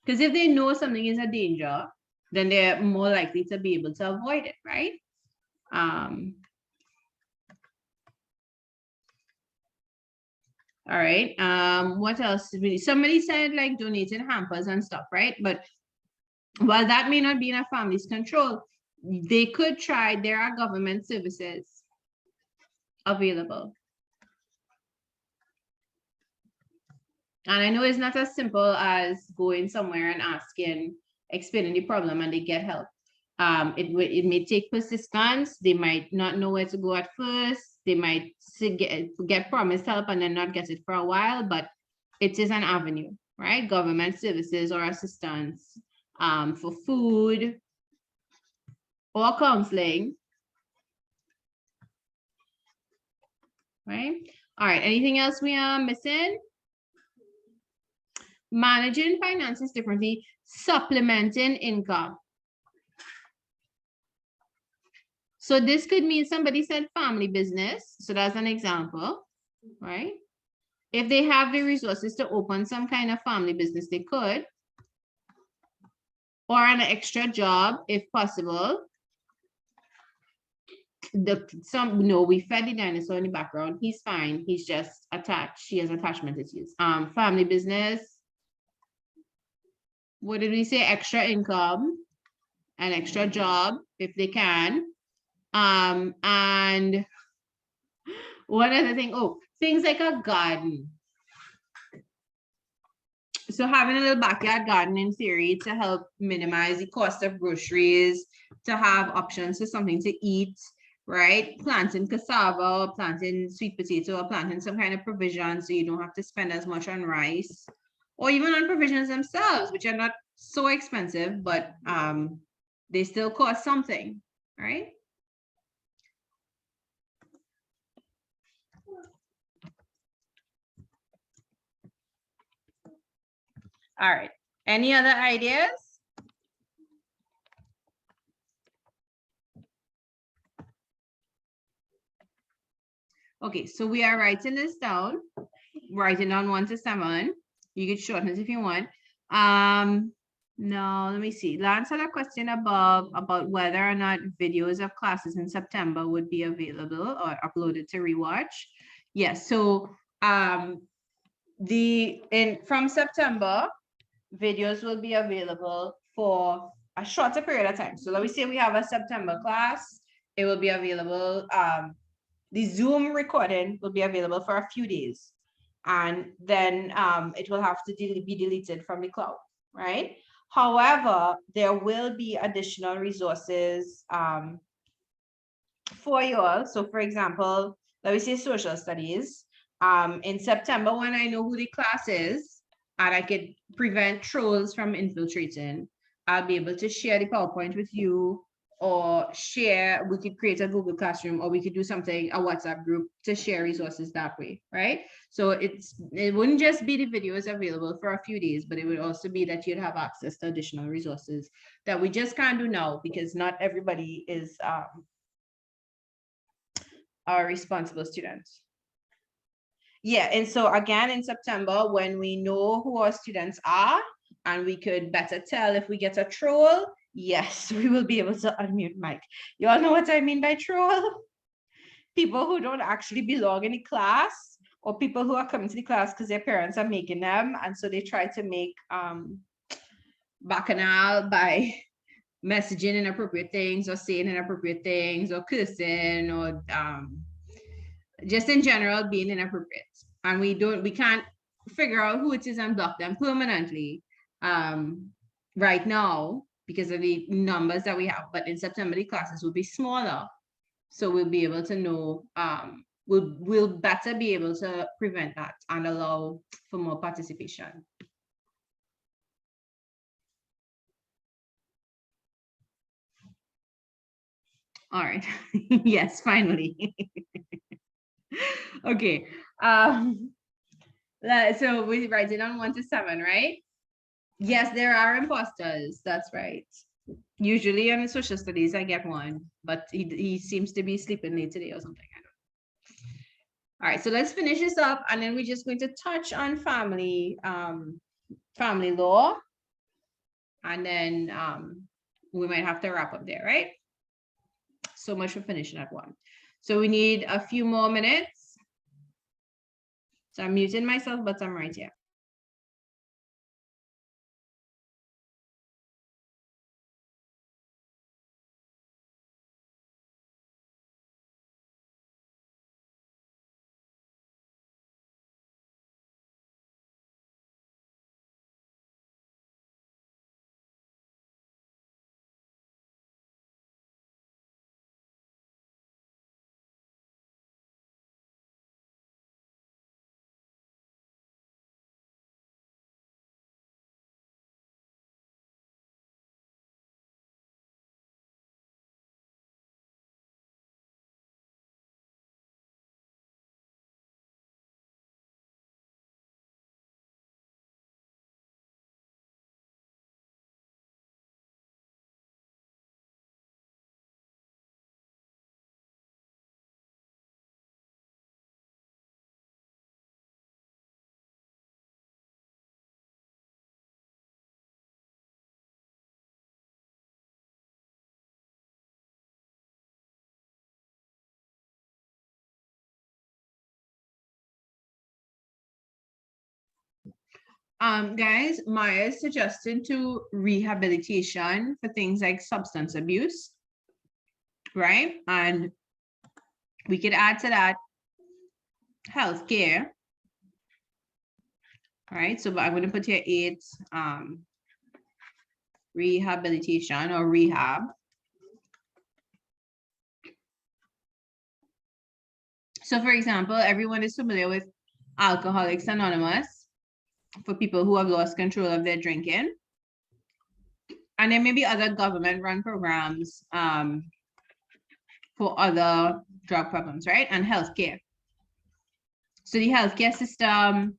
Because if they know something is a danger, then they're more likely to be able to avoid it, right? All right. What else? Somebody said like donating hampers and stuff, right? But while that may not be in a family's control, they could try. There are government services available. And I know it's not as simple as going somewhere and asking, explaining the problem, and they get help. It may take persistence. They might not know where to go at first. They might get promised help and then not get it for a while, but it is an avenue, right? Government services or assistance for food or counseling, right? All right, anything else we are missing? Managing finances differently, supplementing income. So this could mean somebody said family business. So that's an example, right? If they have the resources to open some kind of family business, they could. Or an extra job, if possible. We fed the dinosaur in the background. He's fine. He's just attached. He has attachment issues. Family business. What did we say? Extra income, an extra job if they can. And one other thing, things like a garden. So having a little backyard garden in theory to help minimize the cost of groceries, to have options for something to eat, right? Planting cassava, or planting sweet potato, or planting some kind of provision so you don't have to spend as much on rice, or even on provisions themselves, which are not so expensive, but they still cost something, right? All right, any other ideas? Okay, so we are writing this down, writing down 1 to 7. You can shorten it if you want. Now let me see. Lance had a question about whether or not videos of classes in September would be available or uploaded to rewatch. Yes, so from September, videos will be available for a shorter period of time. So let me say we have a September class, it will be available. The Zoom recording will be available for a few days, and then it will have to be deleted from the cloud, right? However, there will be additional resources for you all. So for example, let me say social studies. In September, when I know who the class is, and I could prevent trolls from infiltrating, I'll be able to share the PowerPoint with you, or we could create a Google Classroom, or we could do something, a WhatsApp group, to share resources that way, right? So it wouldn't just be the videos available for a few days, but it would also be that you'd have access to additional resources that we just can't do now because not everybody is our responsible students. Yeah, and so again, in September, when we know who our students are, and we could better tell if we get a troll, yes, we will be able to unmute mic. You all know what I mean by troll? People who don't actually belong in the class, or people who are coming to the class because their parents are making them, and so they try to make bacchanal by messaging inappropriate things, or saying inappropriate things, or cursing, or just in general being inappropriate. And we can't figure out who it is and block them permanently right now because of the numbers that we have. But in September, the classes will be smaller, so we'll be able to know, we'll better be able to prevent that and allow for more participation. All right. Yes, finally. Okay. So we write it on 1 to 7, right? Yes, there are imposters. That's right. Usually in social studies, I get one, but he seems to be sleeping late today or something. I don't All right, so let's finish this up, and then we're just going to touch on family law, and then we might have to wrap up there, right? So much for finishing at one. So we need a few more minutes. So I'm muting myself, but I'm right here. Guys, Maya suggested to rehabilitation for things like substance abuse, right? And we could add to that healthcare, right? So I'm going to put here 8, rehabilitation or rehab. So for example, everyone is familiar with Alcoholics Anonymous for people who have lost control of their drinking. And there may be other government-run programs for other drug problems, right? And healthcare. So the healthcare system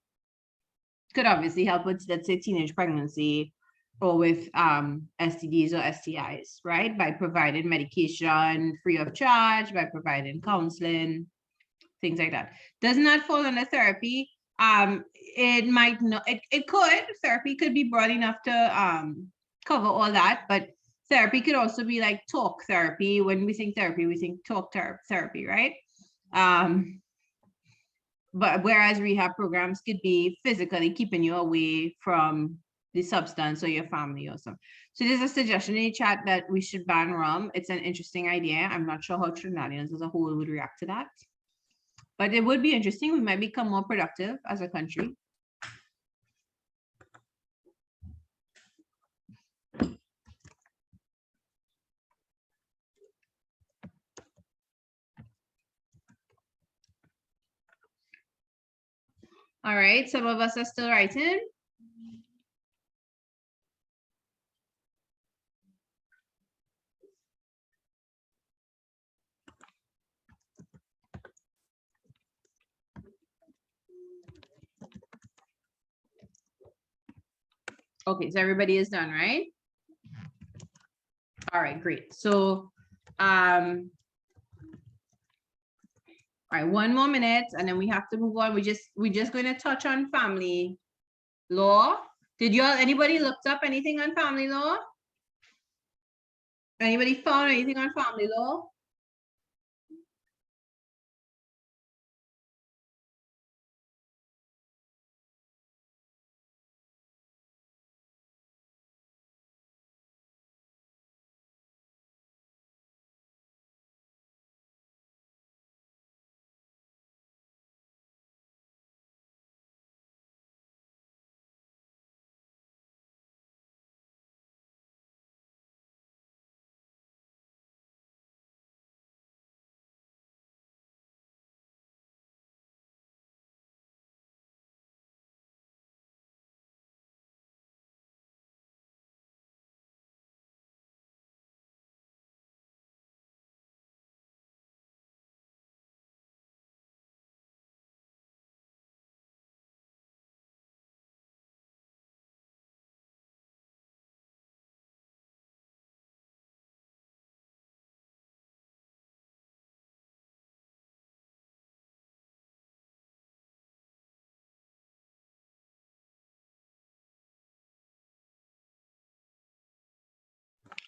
could obviously help with, let's say, teenage pregnancy or with STDs or STIs, right? By providing medication free of charge, by providing counseling, things like that. Does not fall under therapy. It might not, it could, therapy could be broad enough to cover all that, but therapy could also be like talk therapy. When we think therapy, we think talk therapy, right? But whereas rehab programs could be physically keeping you away from the substance or your family or something. So there's a suggestion in the chat that we should ban rum. It's an interesting idea. I'm not sure how Trinidadians as a whole would react to that. But it would be interesting. We might become more productive as a country. All right, some of us are still writing. Okay, so everybody is done, right? All right, great. So, all right, 1 more minute, and then we have to move on. We're just going to touch on family law. Did anybody looked up anything on family law? Anybody found anything on family law?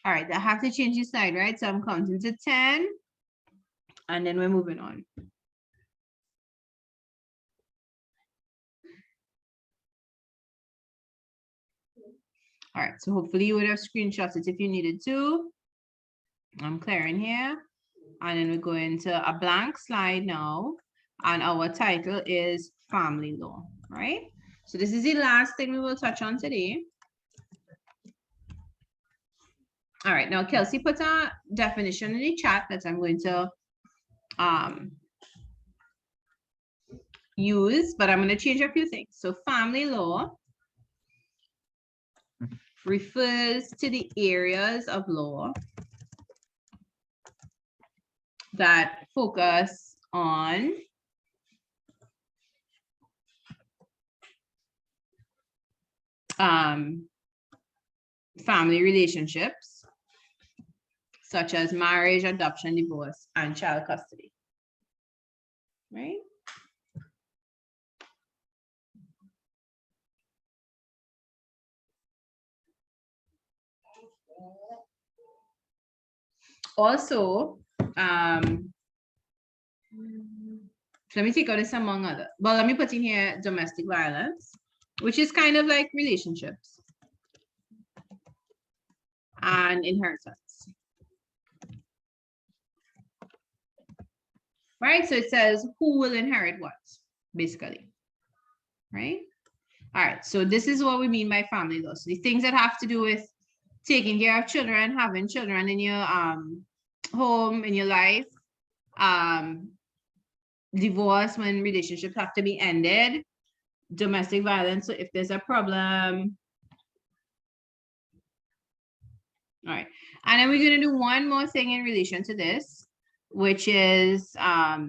All right, I have to change the slide, right? So I'm counting to 10 and then we're moving on. All right, so hopefully you would have screenshot it if you needed to. I'm clearing here. And then we're going to a blank slide now. And our title is Family Law, right? So this is the last thing we will touch on today. All right, now Kelsey put a definition in the chat that I'm going to use, but I'm going to change a few things. So family law refers to the areas of law that focus on family relationships, such as marriage, adoption, divorce, and child custody, right? Also, let me take out this among other, but let me put in here domestic violence, which is kind of like relationships and inheritance. Right, so it says who will inherit what, basically, right? All right, so this is what we mean by family law. So the things that have to do with taking care of children, having children in your home, in your life, divorce when relationships have to be ended, domestic violence, so if there's a problem. All right, and then we're going to do one more thing in relation to this, which is talk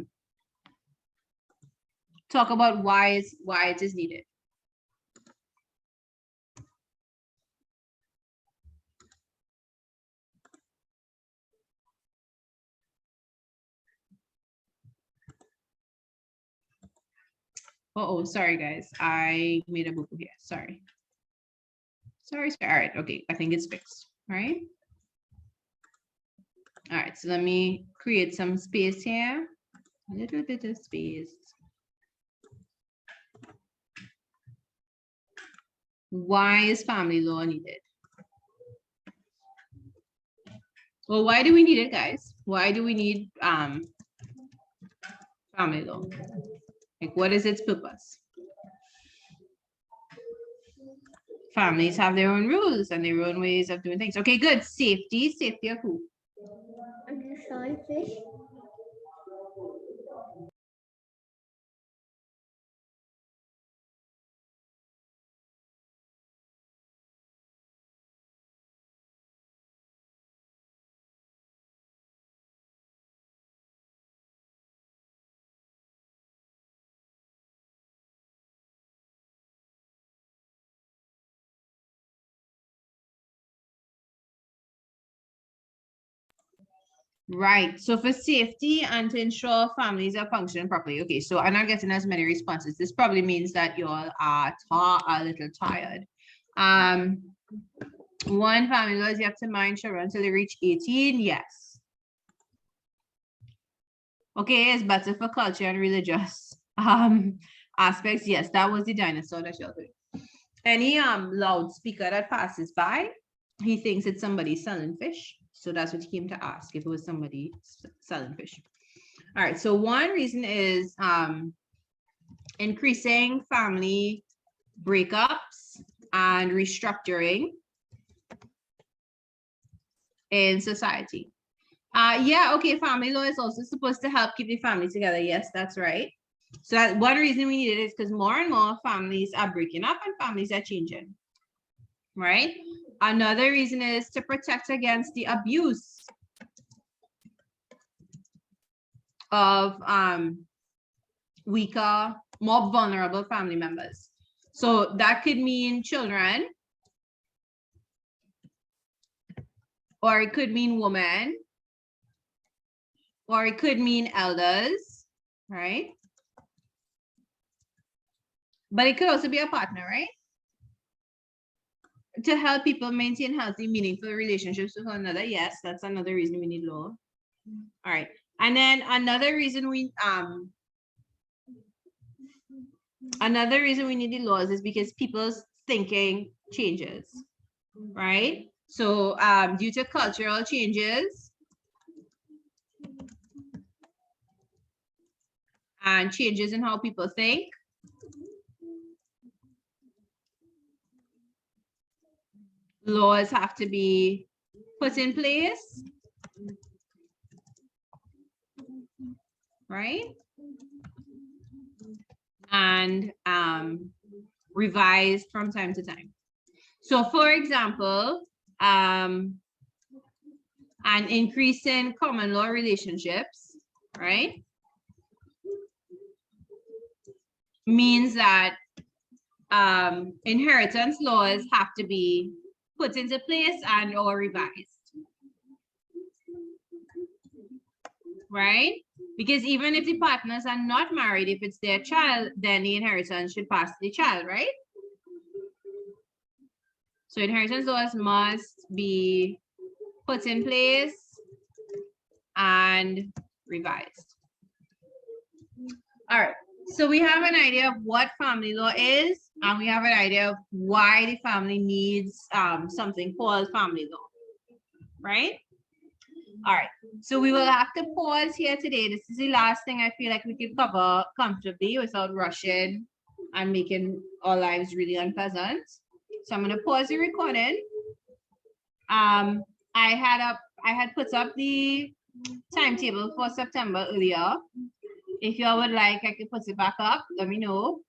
about why it is needed. Oh, sorry guys, I made a boo-boo here. Sorry. All right, okay, I think it's fixed. All right. All right, so let me create some space here. A little bit of space. Why is family law needed? Well, why do we need it, guys? Why do we need family law? Like, what is its purpose? Families have their own rules and their own ways of doing things. Okay, good. Safety. Safety of who? Fish. Right. So for safety and to ensure families are functioning properly. Okay, so I'm not getting as many responses. This probably means that you all are a little tired. One, family laws, you have to mind children until they reach 18. Yes. Okay, it's better for culture and religious aspects. Yes, that was the dinosaur that you're doing. Any loudspeaker that passes by, he thinks it's somebody selling fish. So that's what he came to ask, if it was somebody selling fish. All right, so one reason is increasing family breakups and restructuring in society. Yeah, okay, family law is also supposed to help keep the family together. Yes, that's right. So that one reason we need it is because more and more families are breaking up and families are changing, right? Another reason is to protect against the abuse of weaker, more vulnerable family members. So that could mean children, or it could mean women, or it could mean elders, right? But it could also be a partner, right? to help people maintain healthy, meaningful relationships with one another. Yes, that's another reason we need law. All right. And then another reason we need the laws is because people's thinking changes, right? So due to cultural changes and changes in how people think, laws have to be put in place, right? And revised from time to time. So for example, an increase in common law relationships, right, means that inheritance laws have to be put into place and or revised, right? Because even if the partners are not married, if it's their child, then the inheritance should pass to the child, right? So inheritance laws must be put in place and revised. All right, so we have an idea of what family law is, and we have an idea of why the family needs something called family law, right? All right, so we will have to pause here today. This is the last thing I feel like we can cover comfortably without rushing and making our lives really unpleasant. So I'm going to pause the recording. I had put up the timetable for September earlier. If y'all would like, I could put it back up. Let me know.